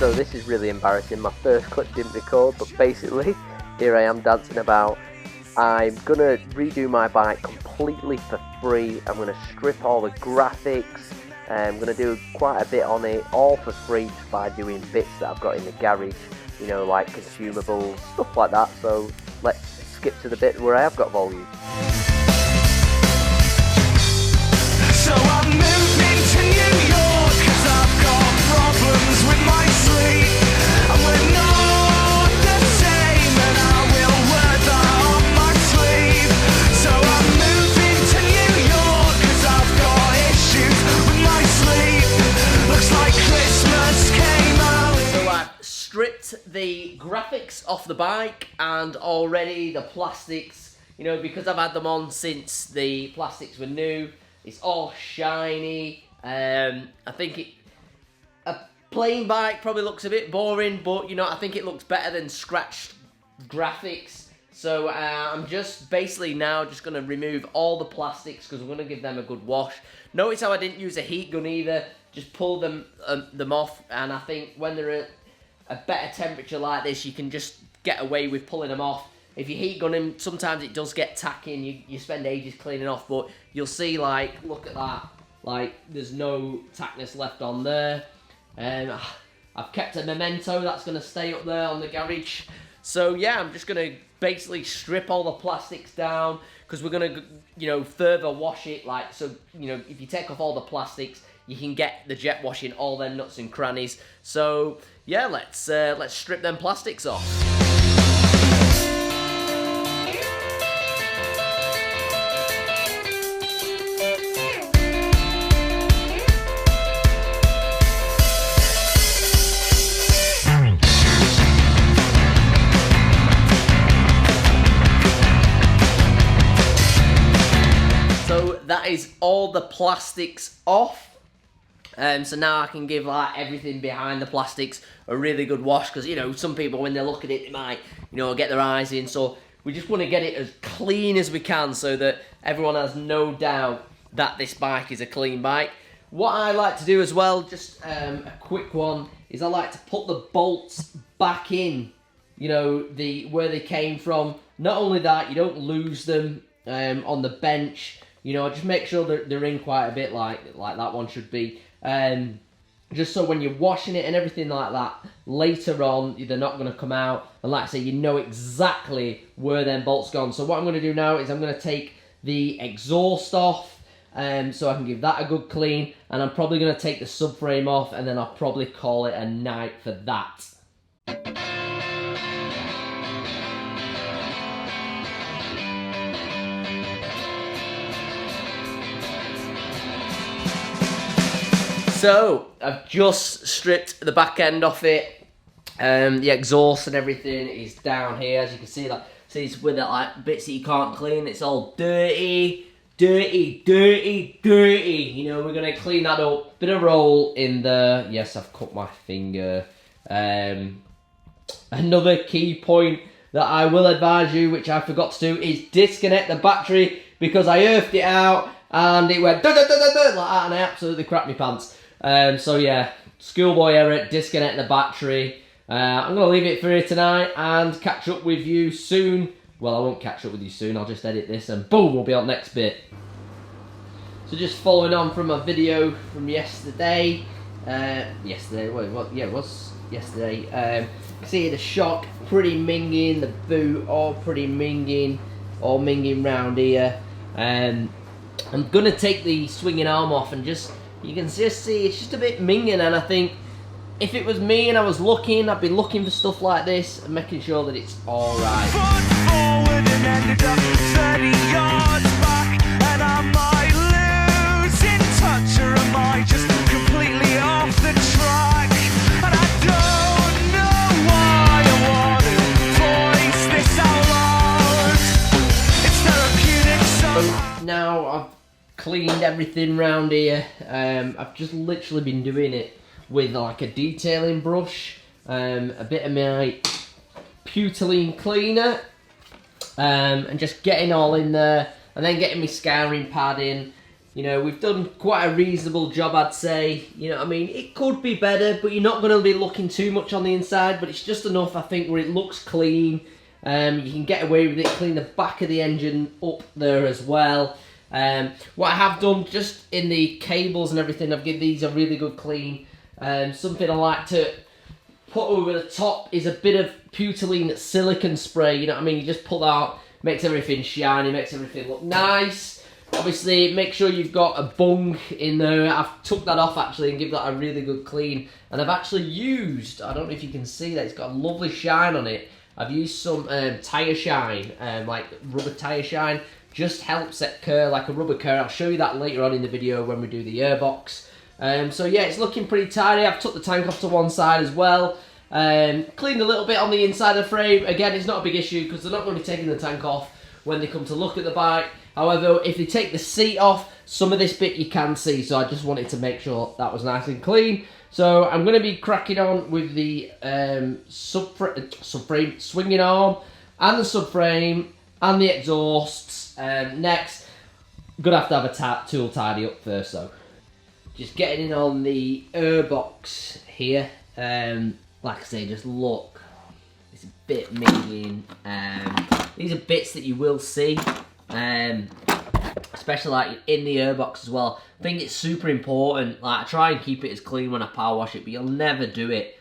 so this is really embarrassing. My first clip didn't record, but basically, here I am dancing about. I'm gonna redo my bike completely for free. I'm gonna strip all the graphics. I'm gonna do quite a bit on it, all for free, just by doing bits that I've got in the garage, you know, like consumables, stuff like that. So let's skip to the bit where I have got volume. So I'm moving to New York 'cause I've got problems with my sleep, and we're not the same, and I will wear that on my sleeve. So I'm moving to New York 'cause I've got issues with my sleep. Looks like Christmas came early. So I've stripped the graphics off the bike and already the plastics, you know, because I've had them on since the plastics were new. It's all shiny. I think a plain bike probably looks a bit boring, but you know, I think it looks better than scratched graphics. So I'm just basically now just going to remove all the plastics because I'm going to give them a good wash. Notice how I didn't use a heat gun either. Just pull them off, and I think when they're at a better temperature like this, you can just get away with pulling them off. If you heat gun them, sometimes it does get tacky and you spend ages cleaning off, but you'll see, like, look at that, like, there's no tackness left on there. I've kept a memento that's going to stay up there on the garage. So yeah, I'm just going to basically strip all the plastics down, because we're going to, you know, further wash it, like, so, you know, if you take off all the plastics, you can get the jet washing all them nuts and crannies. So yeah, let's strip them plastics off. That is all the plastics off. So now I can give like everything behind the plastics a really good wash, because you know, some people when they look at it, they might, you know, get their eyes in. So we just want to get it as clean as we can so that everyone has no doubt that this bike is a clean bike. What I like to do as well, just a quick one, is I like to put the bolts back in, you know, where they came from. Not only that, you don't lose them on the bench. You know, just make sure that they're in quite a bit, like that one should be. Just so when you're washing it and everything like that, later on, they're not going to come out. And like I say, you know exactly where them bolts gone. So what I'm going to do now is I'm going to take the exhaust off, so I can give that a good clean. And I'm probably going to take the subframe off, and then I'll probably call it a night for that. So, I've just stripped the back end off it. The exhaust and everything is down here, as you can see. Like, see, it's with it, like bits that you can't clean. It's all dirty. You know, we're gonna clean that up. Bit of roll in there. Yes, I've cut my finger. Another key point that I will advise you, which I forgot to do, is disconnect the battery, because I earthed it out and it went like that, and I absolutely crapped my pants. So yeah, schoolboy error, disconnect the battery. I'm going to leave it for here tonight and catch up with you soon. Well, I won't catch up with you soon, I'll just edit this and boom, we'll be on next bit. So just following on from a video from yesterday. It was yesterday. See the shock, pretty minging, the boot, all pretty minging, all minging round here. I'm going to take the swinging arm off and just, you can just see it's just a bit minging, and I think if it was me and I was looking, I'd be looking for stuff like this and making sure that it's alright. Forward and ended up 30 yards back, and am I losing touch, or am I just completely off the track? And I don't know why I want to voice this out loud. It's therapeutic, so now I've cleaned everything round here. I've just literally been doing it with like a detailing brush, a bit of my Putoline cleaner, and just getting all in there, and then getting my scouring pad in. You know, we've done quite a reasonable job, I'd say. You know what I mean? It could be better, but you're not going to be looking too much on the inside, but it's just enough, I think, where it looks clean. You can get away with it, clean the back of the engine up there as well. What I have done, just in the cables and everything, I've given these a really good clean. Something I like to put over the top is a bit of Putoline silicone spray. You know what I mean? You just pull that out, makes everything shiny, makes everything look nice. Obviously, make sure you've got a bung in there. I've took that off actually and give that a really good clean. And I've actually used, I don't know if you can see that, it's got a lovely shine on it. I've used some tyre shine, like rubber tyre shine. Just helps it cur like a rubber cur. I'll show you that later on in the video when we do the airbox. So yeah, it's looking pretty tidy. I've took the tank off to one side as well. Cleaned a little bit on the inside of the frame. Again, it's not a big issue because they're not going to be taking the tank off when they come to look at the bike. However, if they take the seat off, some of this bit you can see, so I just wanted to make sure that was nice and clean. So I'm going to be cracking on with the subframe swinging arm and the subframe and the exhausts. Next, I'm going to have a tool tidy up first though. Just getting in on the airbox here. Like I say, just look. It's a bit minging. These are bits that you will see. Especially like in the airbox as well. I think it's super important. Like, I try and keep it as clean when I power wash it, but you'll never do it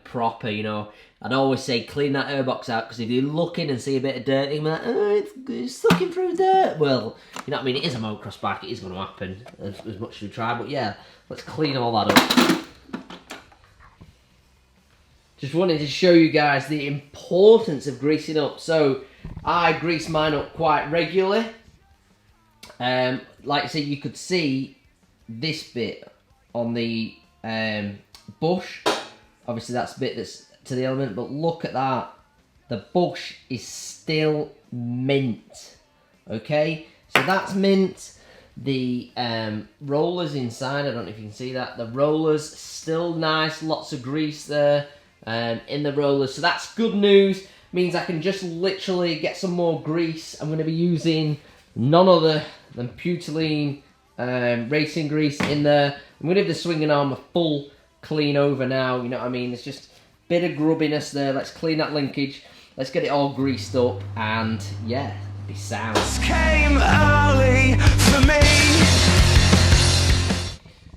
proper, you know. I'd always say clean that airbox out, because if you look in and see a bit of dirt, you'll be like, oh, it's sucking through dirt. Well, you know what I mean? It is a motocross bike. It is going to happen as much as we try. But yeah, let's clean all that up. Just wanted to show you guys the importance of greasing up. So I grease mine up quite regularly. Like I said, you could see this bit on the bush. Obviously that's the bit that's to the element, but look at that. The bush is still mint. Okay, so that's mint. The rollers inside, I don't know if you can see that. The rollers still nice, lots of grease there in the rollers. So that's good news. Means I can just literally get some more grease. I'm going to be using none other than Putoline racing grease in there. I'm going to give the swinging arm a full clean over now. You know what I mean? There's just a bit of grubbiness there. Let's clean that linkage. Let's get it all greased up, and yeah, be sound. Came early for me.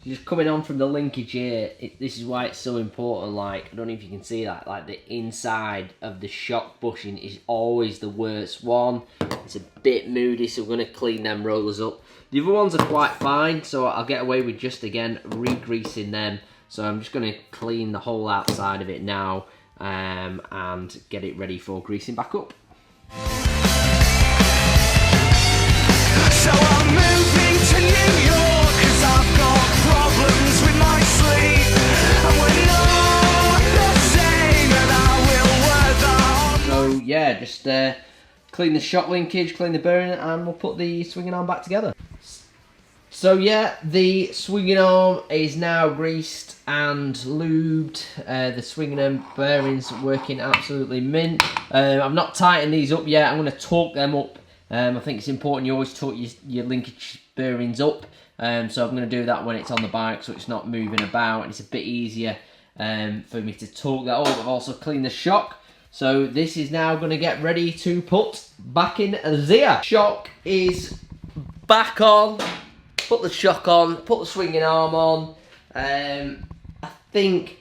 Just coming on from the linkage here, this is why it's so important. Like, I don't know if you can see that, like the inside of the shock bushing is always the worst one. It's a bit moody, so we're going to clean them rollers up. The other ones are quite fine, so I'll get away with just, again, re-greasing them. So I'm just going to clean the whole outside of it now and get it ready for greasing back up. So I'm moving to New York, 'cause I've got problems with my sleep. And we're not the same, and I will wear that on. So yeah, just clean the shock linkage, clean the bearing, and we'll put the swinging arm back together. So yeah, the swinging arm is now greased and lubed. The swinging arm bearings working absolutely mint. I've not tightened these up yet. I'm going to torque them up. I think it's important you always torque your linkage bearings up. So I'm going to do that when it's on the bike, so it's not moving about, and it's a bit easier for me to torque that up. I've also cleaned the shock. So this is now going to get ready to put back in there. Shock is back on. Put the shock on, put the swinging arm on. I think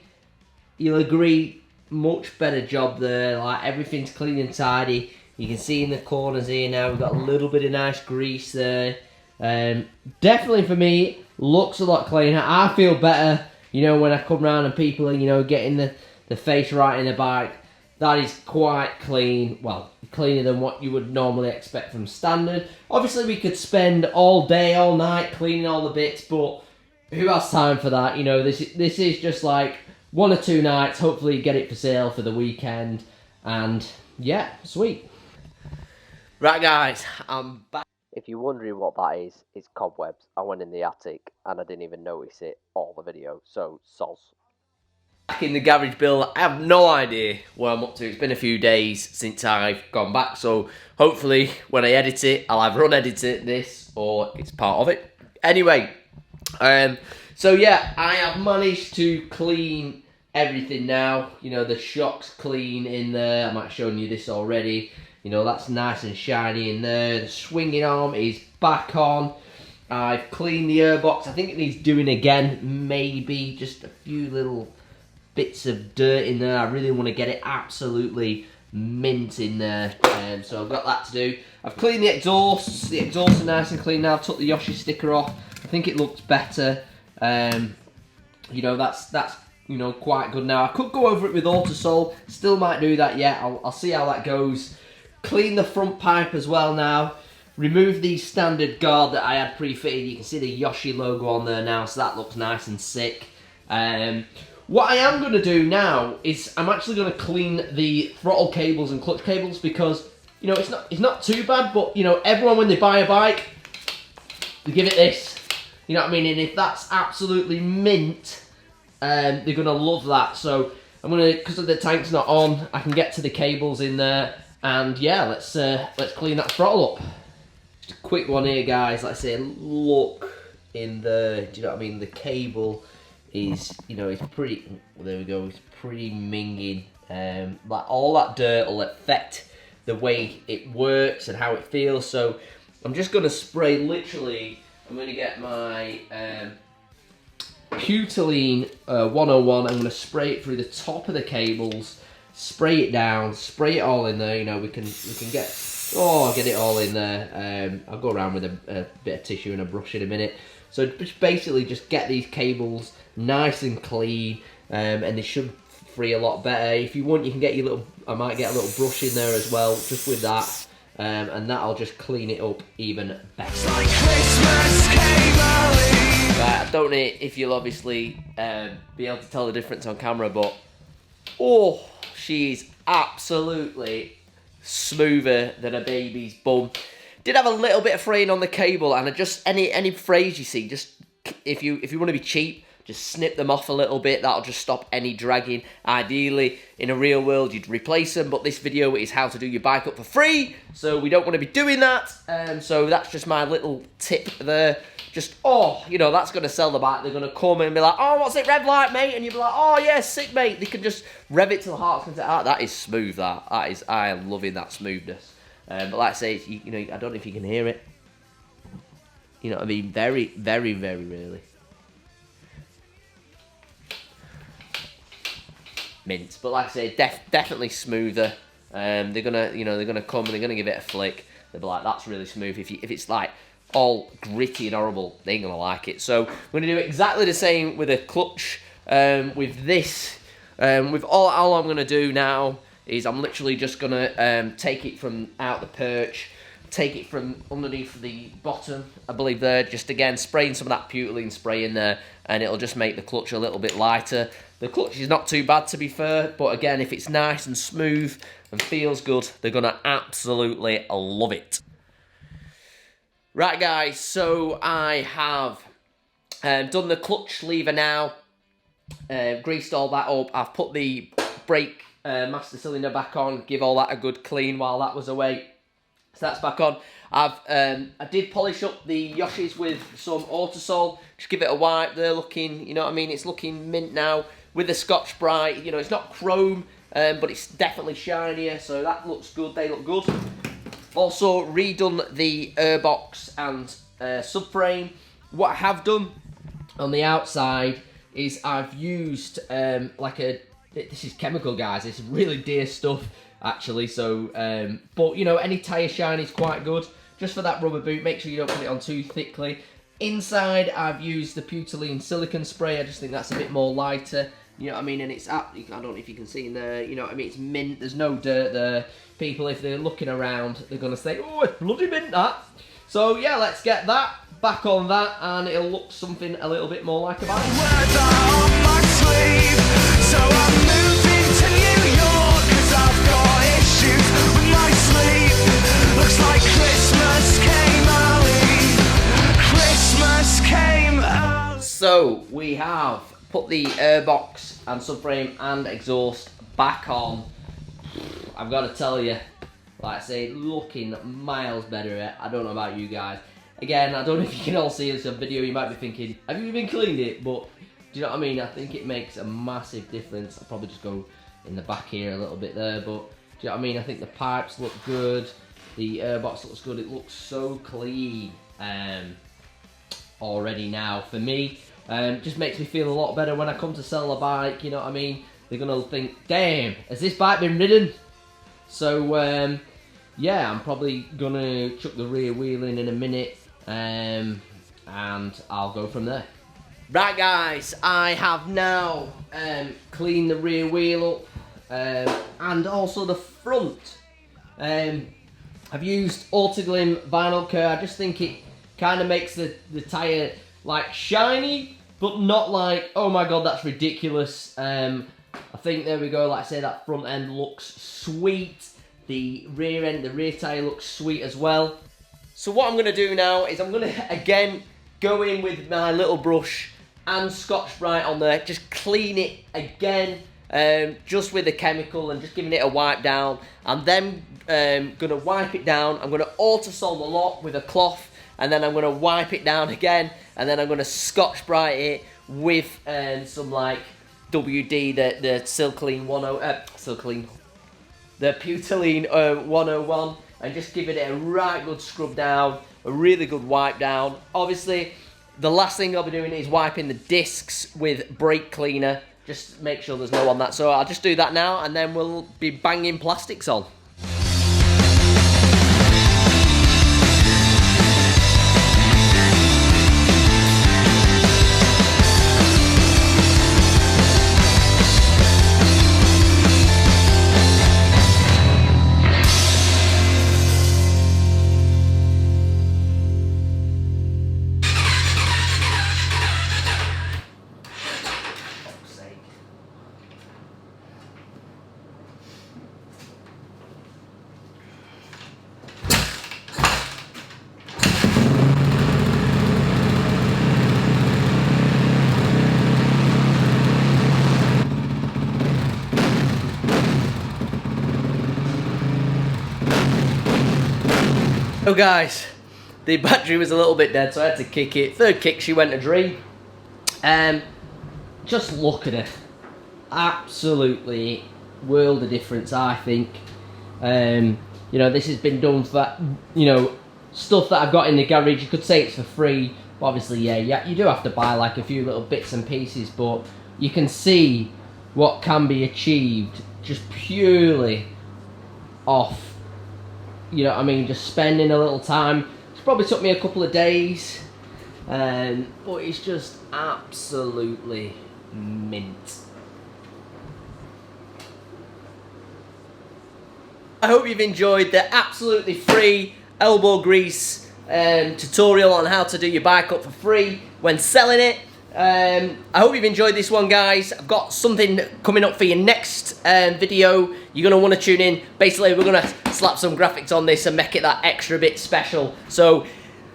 you'll agree, much better job there. Like, everything's clean and tidy. You can see in the corners here now, we've got a little bit of nice grease there. Definitely for me, looks a lot cleaner. I feel better, you know, when I come round and people are, you know, getting the face right in the bike. That is quite clean. Well, cleaner than what you would normally expect from standard. Obviously, we could spend all day, all night cleaning all the bits, but who has time for that? You know, this is just like 1 or 2 nights. Hopefully, get it for sale for the weekend. And yeah, sweet. Right, guys, I'm back. If you're wondering what that is, it's cobwebs. I went in the attic and I didn't even notice it all the video, so soz. Back in the garage build, I have no idea where I'm up to. It's been a few days since I've gone back, so hopefully when I edit it, I'll either unedit this or it's part of it. Anyway, so yeah, I have managed to clean everything now. You know, the shock's clean in there. I might have shown you this already. You know, that's nice and shiny in there. The swinging arm is back on. I've cleaned the airbox. I think it needs doing again. Maybe just a few little bits of dirt in there. I really want to get it absolutely mint in there. So I've got that to do. I've cleaned the exhausts. The exhausts are nice and clean now. I've took the Yoshi sticker off. I think it looks better. You know, that's you know, quite good now. I could go over it with Autosol. Still might do that yet. I'll see how that goes. Clean the front pipe as well now. Remove the standard guard that I had pre-fitted. You can see the Yoshi logo on there now, so that looks nice and sick. What I am going to do now is I'm actually going to clean the throttle cables and clutch cables, because, you know, it's not too bad, but, you know, everyone when they buy a bike, they give it this. You know what I mean? And if that's absolutely mint, they're going to love that. So I'm going to, because the tank's not on, I can get to the cables in there, and yeah, let's clean that throttle up. Just a quick one here, guys. Like I say, look in the, do you know what I mean? The cable is, you know, it's pretty, there we go, it's pretty minging. Like all that dirt will affect the way it works and how it feels. So I'm just going to spray, literally, I'm going to get my Putoline 101. I'm going to spray it through the top of the cables, spray it down, spray it all in there. You know, we can get it all in there. I'll go around with a bit of tissue and a brush in a minute. So just basically just get these cables nice and clean, and they should free a lot better. If you want, you can get your little, I might get a little brush in there as well, just with that, and that'll just clean it up even better. Like Christmas came early. Right, I don't know if you'll obviously be able to tell the difference on camera, but oh, she's absolutely smoother than a baby's bum. Did have a little bit of fraying on the cable, and I just any frays you see, just if you want to be cheap, just snip them off a little bit. That'll just stop any dragging. Ideally, in a real world, you'd replace them, but this video is how to do your bike up for free, so we don't want to be doing that. So that's just my little tip there. Just, oh, you know, that's going to sell the bike. They're going to come in and be like, oh, what's it rev like, mate? And you'll be like, oh, yeah, sick, mate. They can just rev it to the heart content. That is smooth, that is, I am loving that smoothness. But like I say, you know, I don't know if you can hear it. You know what I mean? Very, very, very rarely. Mint. But like I say, definitely smoother. They're gonna come and they're gonna give it a flick. They'll be like, that's really smooth. If it's like all gritty and horrible, they ain't gonna like it. So we're gonna do exactly the same with a clutch. With this, with all I'm gonna do now is I'm literally just gonna take it from out the perch, take it from underneath the bottom, I believe there, just again spraying some of that Putoline spray in there, and it'll just make the clutch a little bit lighter. The clutch is not too bad, to be fair, but again, if it's nice and smooth and feels good, they're gonna absolutely love it. Right guys, so I have done the clutch lever now, greased all that up. I've put the brake master cylinder back on, give all that a good clean while that was away. So that's back on. I did polish up the Yoshis with some Autosol, just give it a wipe. They're looking, you know what I mean, it's looking mint now with the Scotch Brite. You know, it's not chrome, but it's definitely shinier, so that looks good. They look good. Also redone the airbox and subframe. What I have done on the outside is I've used this is chemical, guys. It's really dear stuff, actually. So, but you know, any tyre shine is quite good. Just for that rubber boot, make sure you don't put it on too thickly. Inside, I've used the Putoline silicone spray. I just think that's a bit more lighter. You know what I mean? And it's I don't know if you can see in there. You know what I mean? It's mint. There's no dirt there. People, if they're looking around, they're gonna say, "Oh, it's bloody mint, that." So yeah, let's get that back on that, and it'll look something a little bit more like a bike. Words are on my sleeve, so I'm moving to New York 'cause I've got issues with my sleep. Looks like Christmas came early. Christmas came early. So we have put the airbox and subframe and exhaust back on, I've got to tell you, like I say, looking miles better. I don't know about you guys. Again, I don't know if you can all see this on video. You might be thinking, have you even cleaned it? But do you know what I mean? I think it makes a massive difference. I'll probably just go in the back here a little bit there, but do you know what I mean? I think the pipes look good. The airbox looks good. It looks so clean already now for me. Just makes me feel a lot better when I come to sell a bike, you know what I mean? They're gonna think, damn, has this bike been ridden? So yeah, I'm probably gonna chuck the rear wheel in a minute, and I'll go from there. Right guys, I have now cleaned the rear wheel up and also the front. I've used Autoglym vinyl cure. I just think it kind of makes the tyre like shiny, but not like, oh my god, that's ridiculous. I think there we go, like I say, that front end looks sweet. The rear end, the rear tyre looks sweet as well. So what I'm going to do now is I'm going to, again, go in with my little brush and Scotch-Brite on there, just clean it again, just with the chemical and just giving it a wipe down. I'm then going to wipe it down. I'm going to auto-sol the lot with a cloth, and then I'm going to wipe it down again, and then I'm going to Scotch-Brite it with some like WD, the the Putoline 101, and just giving it a right good scrub down, a really good wipe down. Obviously, the last thing I'll be doing is wiping the discs with brake cleaner, just make sure there's no on that. So I'll just do that now, and then we'll be banging plastics on. So guys, the battery was a little bit dead, so I had to kick it. Third kick, she went a dream. Just look at her. Absolutely world of difference, I think. You know, this has been done for, you know, stuff that I've got in the garage. You could say it's for free, but obviously, yeah, you do have to buy like a few little bits and pieces, but you can see what can be achieved just purely off, you know what I mean, just spending a little time. It's probably took me a couple of days, but it's just absolutely mint. I hope you've enjoyed the absolutely free elbow grease tutorial on how to do your bike up for free when selling it. I hope you've enjoyed this one, guys. I've got something coming up for your next video. You're going to want to tune in. Basically, we're going to slap some graphics on this and make it that extra bit special. So,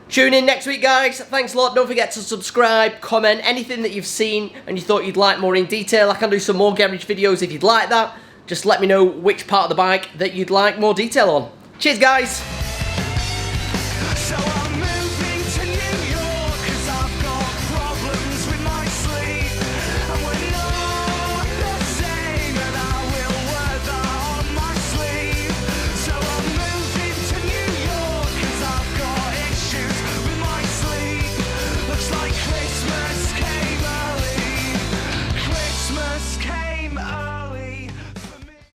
tune in next week, guys. Thanks a lot. Don't forget to subscribe, comment, anything that you've seen and you thought you'd like more in detail. I can do some more garage videos if you'd like that. Just let me know which part of the bike that you'd like more detail on. Cheers, guys.